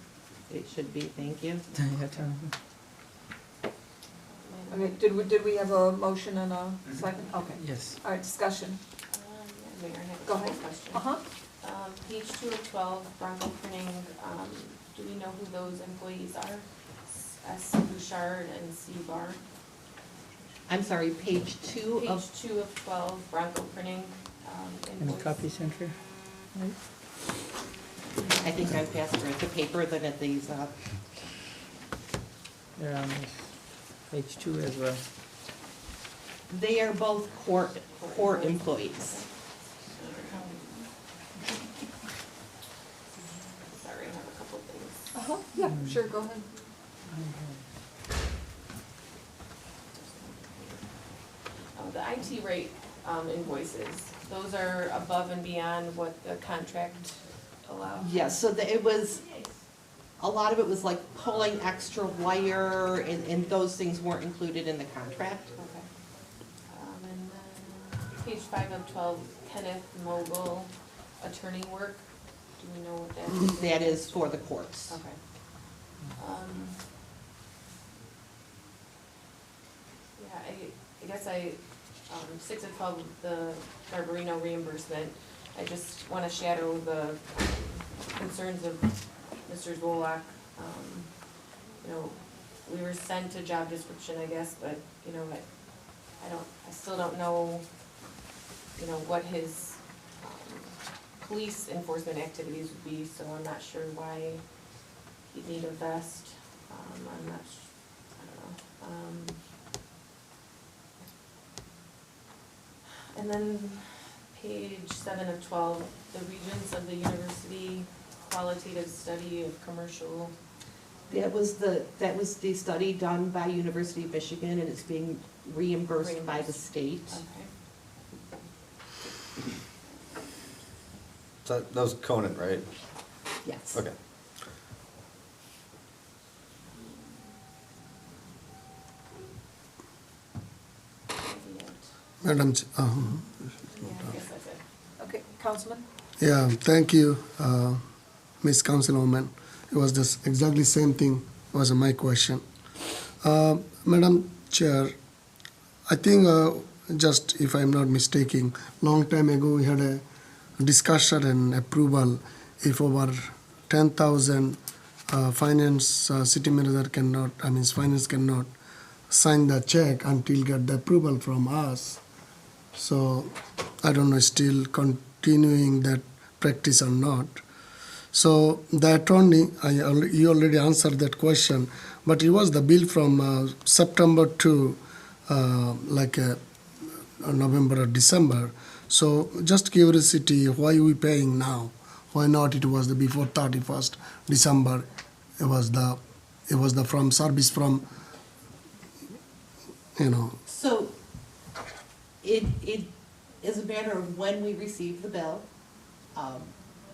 It should be, thank you. Okay, did we have a motion and a second? Okay. Yes. All right, discussion. Mayor, I have a Go couple ahead. questions. Uh-huh. Page 2 of 12, Bronco Printing, do we know who those employees are? S. Bouchard and C. Barr? I'm sorry, page 2 Page of, 2 of 12, Bronco Printing, In the invoice. copy center? I think I'm faster at the paper than at these, They're on this page 2 as well. they are both court employees. Sorry, I have a couple things. Uh-huh, yeah, sure, go ahead. The IT rate invoices, those are above and beyond what the contract allows? Yes, so it was, a lot of it was like pulling extra wire, and those things weren't included in the contract. Okay. And then page 5 of 12, Kenneth Mogul, attorney work, do we know what that is? That is for the courts. Okay. Yeah, I guess 6 of 12, the Garbarino reimbursement, I just want to shadow the concerns of Mr. Zolak. We were sent a job description, I guess, but, I still don't know, what his police enforcement activities would be, so I'm not sure why he'd need a vest. I don't know. And then page 7 of 12, the Regents of the University Qualitative Study of Commercial. That was the study done by University of Michigan, and it's being reimbursed by the state. Okay. So that was Conant, right? Yes. Okay. Madam, Yeah, I guess that's it. Okay, Councilman? yeah, thank you, Miss Councilwoman. It was just exactly same thing was my question. Madam Chair, I think just if I'm not mistaken, long time ago we had a discussion and approval if over 10,000 finance city manager cannot, finance cannot sign the check until get the approval from us. So I don't know, still continuing that practice or not. So the attorney, you already answered that question, but it was the bill from September to November or December. So just curiosity, why we paying now? Why not it was the before 31st December? It was the from service from, So it is a matter of when we received the bill.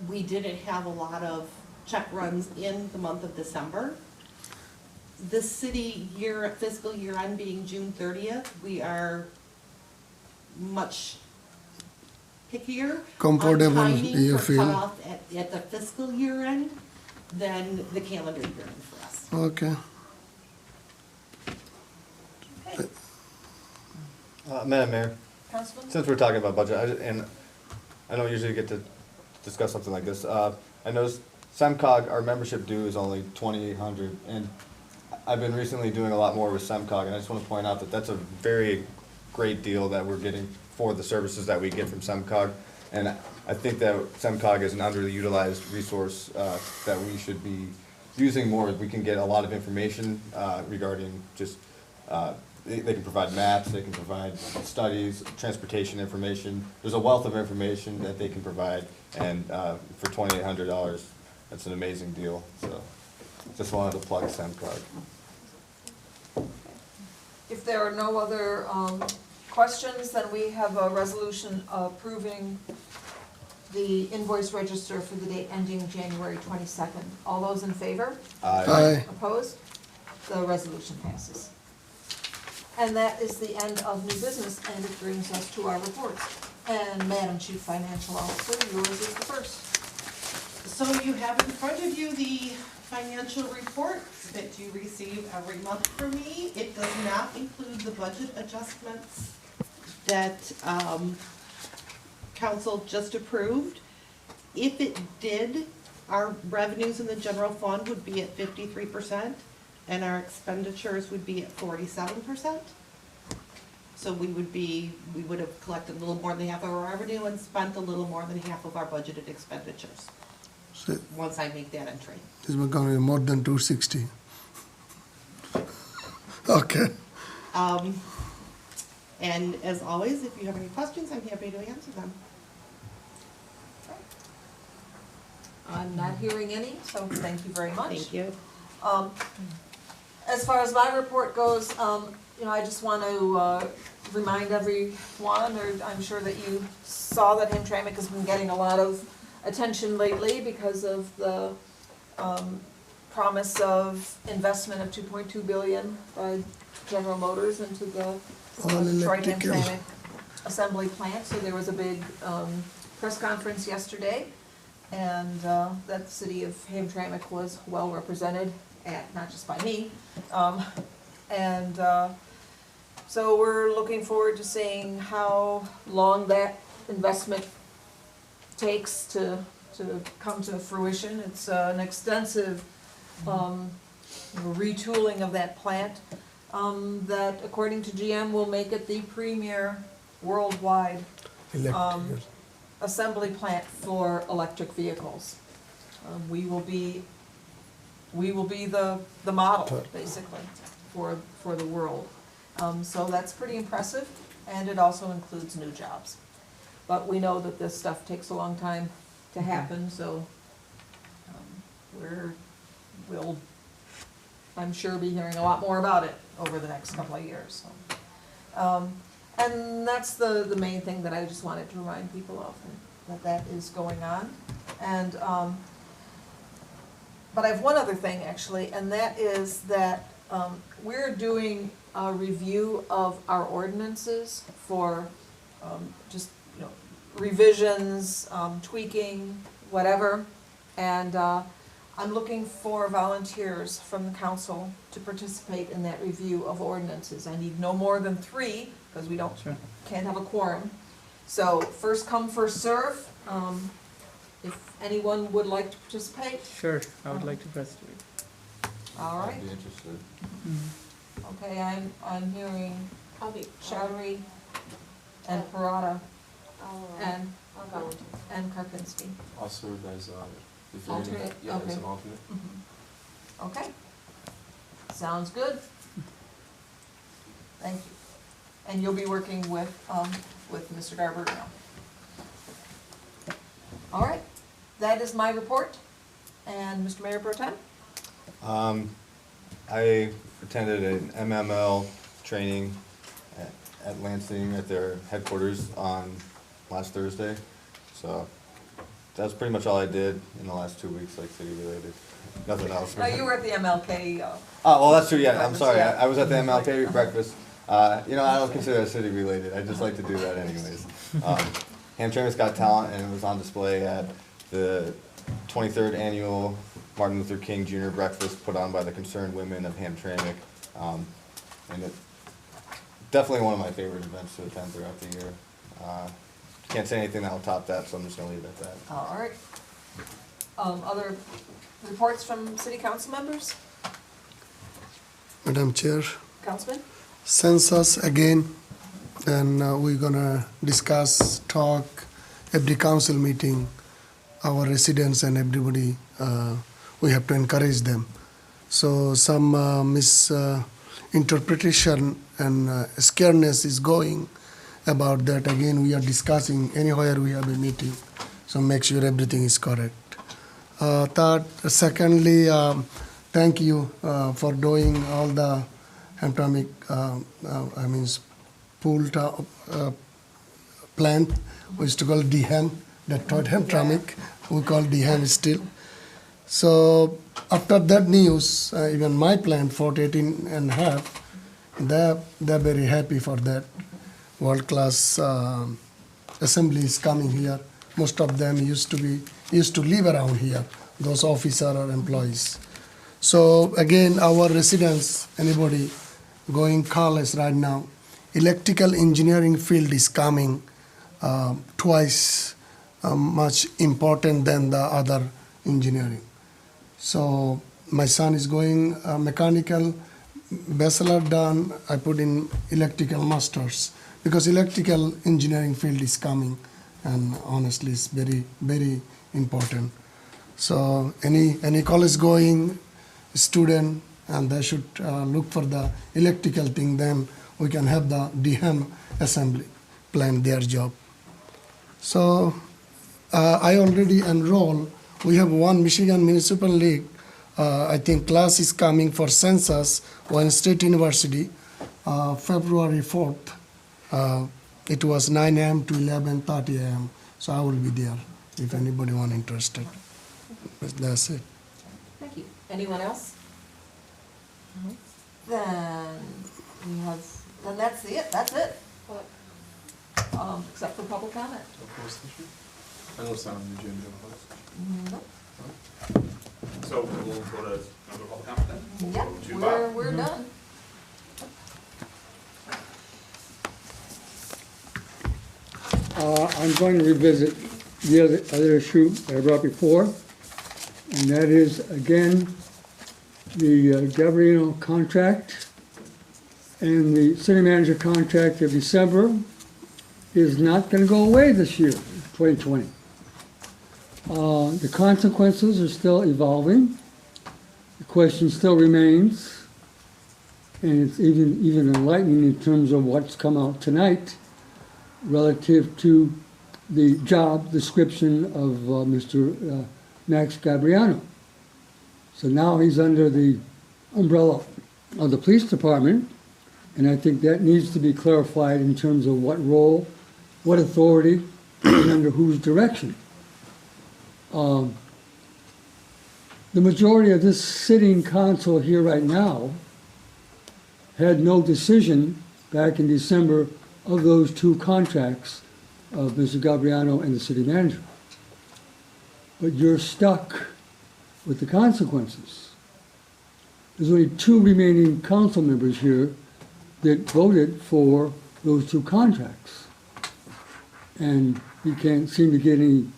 We didn't have a lot of check runs in the month of December. The city fiscal year end being June 30th, we are much pickier Comfortable, on timing you for feel? cutoff at the fiscal year end than the calendar year end for us. Okay. Madam Mayor, Councilman? since we're talking about budget, and I don't usually get to discuss something like this, I noticed SEMCOG, our membership due is only $2,800, and I've been recently doing a lot more with SEMCOG, and I just want to point out that that's a very great deal that we're getting for the services that we get from SEMCOG, and I think that SEMCOG is an underutilized resource that we should be using more. We can get a lot of information regarding just they can provide maps, they can provide studies, transportation information. There's a wealth of information that they can provide, and for $2,800, that's an amazing deal. So, just wanted to plug SEMCOG. If there are no other questions, then we have a resolution approving the invoice register for the date ending January 22nd. All those in favor? Aye. Opposed? The resolution passes. And that is the end of new business, and it brings us to our reports. And Madam Chief Financial Officer, yours is the first. So you have in front of you the financial report that you receive every month from me. It does not include the budget adjustments that council just approved. If it did, our revenues in the general fund would be at 53%, and our expenditures would be at 47%. So we would have collected a little more than half of our revenue and spent a little more than half of our budgeted expenditures, So once I make that entry. this was going to be more than 260. Okay. And as always, if you have any questions, I'm happy to answer them. I'm not hearing any, so thank you very much. Thank you. As far as my report goes, I just want to remind everyone, or I'm sure that you saw that Hamtramck has been getting a lot of attention lately because of the promise of investment of $2.2 billion by General Motors into the Detroit Hamtramck assembly plant. So there was a big press conference yesterday, and that the city of Hamtramck was well represented at, not just by me. So we're looking forward to seeing how long that investment takes to come to fruition. It's an extensive retooling of that plant that, according to GM, will make it the premier worldwide assembly plant for electric vehicles. We will be the model, basically, for the world. So that's pretty impressive, and it also includes new jobs. But we know that this stuff takes a long time to happen, so we'll, I'm sure, be hearing a lot more about it over the next couple of years. So. And that's the main thing that I just wanted to remind people of, that is going on. And, but I have one other thing, actually, and that is that we're doing a review of our ordinances for just, you know, revisions, tweaking, whatever. And I'm looking for volunteers from the council to participate in that review of ordinances. I need no more than 3, because we can't have a quorum. So first come, first serve. If anyone would like to participate. Sure, I would like to participate. All right. I'd be interested. Okay, I'm hearing I'll be, Chowdhury and Parada I'll volunteer. and Karpinski. I'll serve as, if you're gonna, Alternate, yeah, as okay. an alternate. Okay. Sounds good. Thank you. And you'll be working with Mr. Garber now. All right, that is my report. And Mr. Mayor Pro Tem? I attended an MML training at Lansing at their headquarters on last Thursday. So that's pretty much all I did in the last 2 weeks, like city related. Nothing else. No, you were at the MLK. Oh, well, that's true, yeah, I'm breakfast, sorry, yeah. I was at the MLK breakfast. You know, I don't consider that city related, I just like to do that anyways. Hamtramck's Got Talent, and it was on display at the 23rd annual Martin Luther King Jr. breakfast put on by the Concerned Women of Hamtramck. And it, definitely one of my favorite events to attend throughout the year. Can't say anything that will top that, so I'm just gonna leave it at that. All right. Other reports from city council members? Madam Chair, Councilman? census again, and we're gonna discuss, talk, every council meeting, our residents and everybody, we have to encourage them. So some misinterpretation and scaredness is going about that. Again, we are discussing anywhere we have a meeting, so make sure everything is correct. Secondly, thank you for doing all the Hamtramck, pool plant, we used to call DHAM, that third Hamtramck, we call DHAM still. So after that news, even my plant, 418 and a half, they're very happy for that. World-class assembly is coming here. Most of them used to live around here, those officers or employees. So again, our residents, anybody going college right now, electrical engineering field is coming twice much important than the other engineering. So my son is going mechanical, bachelor done, I put in electrical masters, because electrical engineering field is coming, and honestly it's very, very important. So any college going student, and they should look for the electrical thing, then we can have the DHAM assembly plan their job. So I already enrolled. We have one Michigan Municipal League. I think class is coming for census, Wayne State University, February 4th. It was 9 a.m. to 11:30 a.m. So I will be there if anybody want interested. That's it. Thank you. Anyone else? Then we have, then that's it, What? except for public comment. I know it's not on the agenda. Nope. So we'll go to another public comment then? Yep, To Bob. we're done. I'm going to revisit the other issue that I brought before, and that is, again, the Gabriino contract and the city manager contract of December is not going to go away this year, 2020. The consequences are still evolving. The question still remains, And it's even enlightening in terms of what's come out tonight relative to the job description of Mr. Max Gabriano. So now he's under the umbrella of the police department, and I think that needs to be clarified in terms of what role, what authority, and under whose direction. The majority of this sitting council here right now had no decision back in December of those two contracts of Mr. Gabriano and the city manager. But you're stuck with the consequences. There's only two remaining council members here that voted for those two contracts. And you can't seem to get any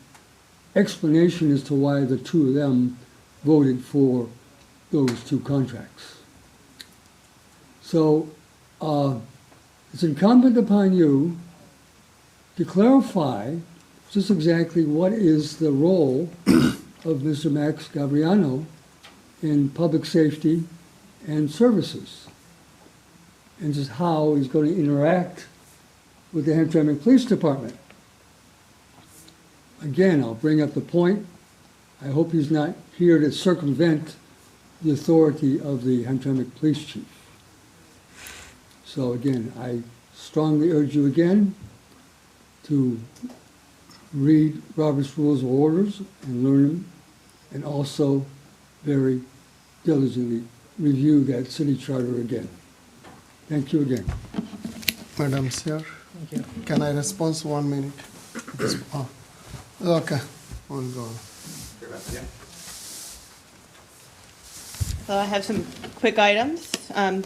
explanation as to why the two of them voted for those two contracts. So it's incumbent upon you to clarify just exactly what is the role of Mr. Max Gabriano in public safety and services, and just how he's going to interact with the Hamtramck Police Department. Again, I'll bring up the point. I hope he's not here to circumvent the authority of the Hamtramck Police Chief. So again, I strongly urge you again to read Robert's Rules of Orders and learn them, and also very diligently review that city charter again. Thank you again. Madam Chair, can I respond 1 minute? Okay, we'll go on. So I have some quick items.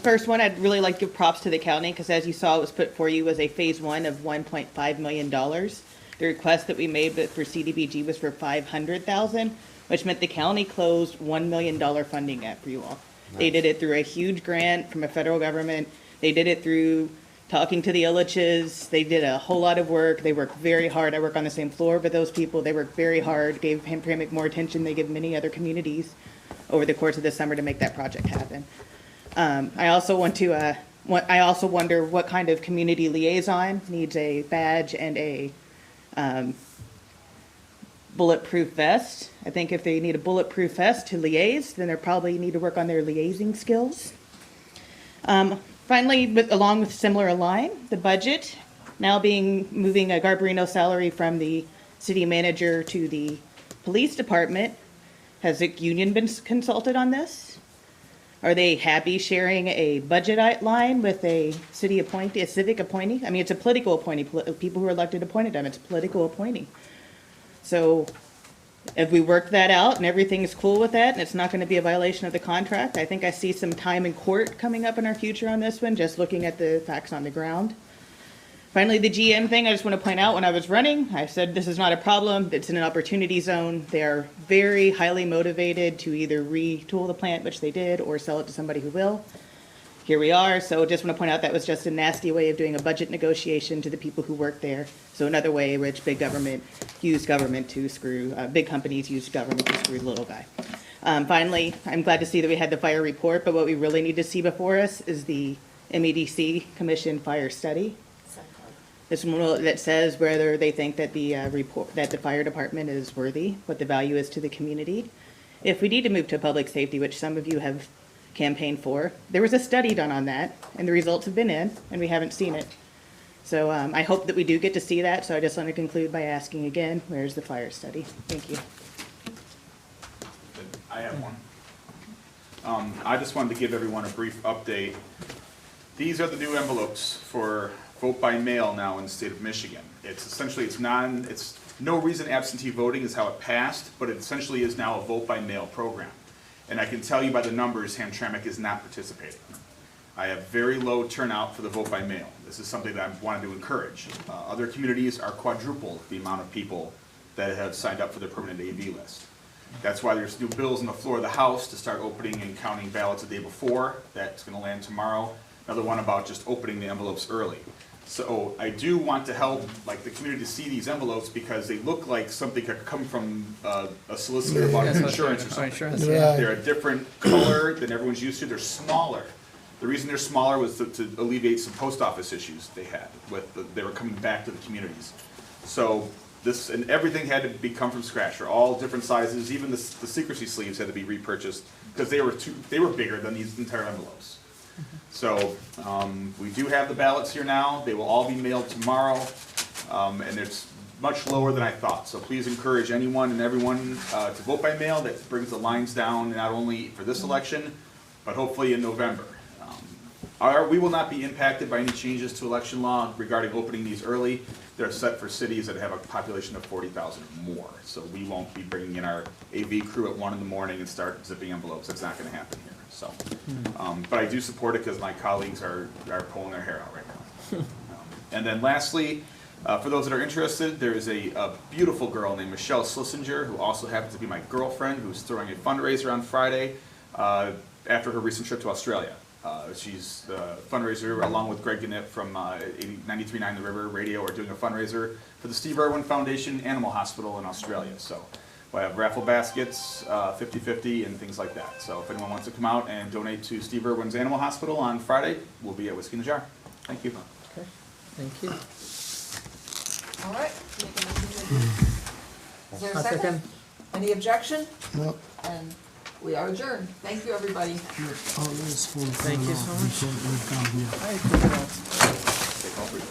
First one, I'd really like to give props to the county, because as you saw, it was put for you as a phase one of $1.5 million. The request that we made for CDBG was for $500,000, which meant the county closed $1 million funding gap for you all. Nice. They did it through a huge grant from a federal government. They did it through talking to the Illiches. They did a whole lot of work. They worked very hard. I work on the same floor with those people. They worked very hard, gave Hamtramck more attention. They give many other communities over the course of the summer to make that project happen. I also wonder what kind of community liaison needs a badge and a bulletproof vest. I think if they need a bulletproof vest to liaise, then they probably need to work on their liaising skills. Finally, along with similar line, the budget, now moving a Garbarino's salary from the city manager to the police department. Has the union been consulted on this? Are they happy sharing a budget line with a city appointee, a civic appointee? I mean, it's a political appointee. People who are elected appointed them. It's a political appointee. So if we work that out and everything is cool with that and it's not going to be a violation of the contract, I think I see some time in court coming up in our future on this one, just looking at the facts on the ground. Finally, the GM thing, I just want to point out, when I was running, I said this is not a problem. It's in an opportunity zone. They are very highly motivated to either retool the plant, which they did, or sell it to somebody who will. Here we are. So just want to point out that was just a nasty way of doing a budget negotiation to the people who work there. So another way in which big government used government to screw, big companies used government to screw the little guy. Finally, I'm glad to see that we had the fire report, but what we really need to see before us is the MEDC Commission fire study. This one that says whether they think that the that the fire department is worthy, what the value is to the community. If we need to move to public safety, which some of you have campaigned for, there was a study done on that, and the results have been in, and we haven't seen it. So I hope that we do get to see that. So I just want to conclude by asking again, where's the fire study? Thank you. I have one. I just wanted to give everyone a brief update. These are the new envelopes for vote by mail now in the state of Michigan. It's essentially, it's no reason absentee voting is how it passed, but it essentially is now a vote by mail program. And I can tell you by the numbers, Hamtramck is not participating. I have very low turnout for the vote by mail. This is something that I wanted to encourage. Other communities are quadruple the amount of people that have signed up for the permanent AV list. That's why there's new bills on the floor of the House to start opening and counting ballots the day before. That's going to land tomorrow. Another one about just opening the envelopes early. So I do want to help the community to see these envelopes because they look like something could come from a solicitor about insurance or something. Yeah. They're a different color than everyone's used to. They're smaller. The reason they're smaller was to alleviate some post office issues they had they were coming back to the communities. So this, and everything had to come from scratch, or all different sizes, even the secrecy sleeves had to be repurchased, because they were bigger than these entire envelopes. So, we do have the ballots here now, they will all be mailed tomorrow, and it's much lower than I thought. So please encourage anyone and everyone to vote by mail. That brings the lines down, not only for this election, but hopefully in November. We will not be impacted by any changes to election law regarding opening these early. They're set for cities that have a population of 40,000 or more. So we won't be bringing in our AV crew at 1 in the morning and start zipping envelopes. That's not gonna happen here, so. But I do support it because my colleagues are pulling their hair out right now. And then lastly, for those that are interested, there is a beautiful girl named Michelle Schlesinger, who also happens to be my girlfriend, who's throwing a fundraiser on Friday after her recent trip to Australia. She's the fundraiser, along with Greg Gannett from 93.9 The River Radio, are doing a fundraiser for the Steve Irwin Foundation Animal Hospital in Australia. So we'll have raffle baskets, 50-50, and things like that. So if anyone wants to come out and donate to Steve Irwin's Animal Hospital on Friday, we'll be at Whiskey in the Jar. Thank you. Okay, thank you. All right. Is there a second? Any objection? No. And we are adjourned. Thank you, everybody. Thank you so much. Take all three.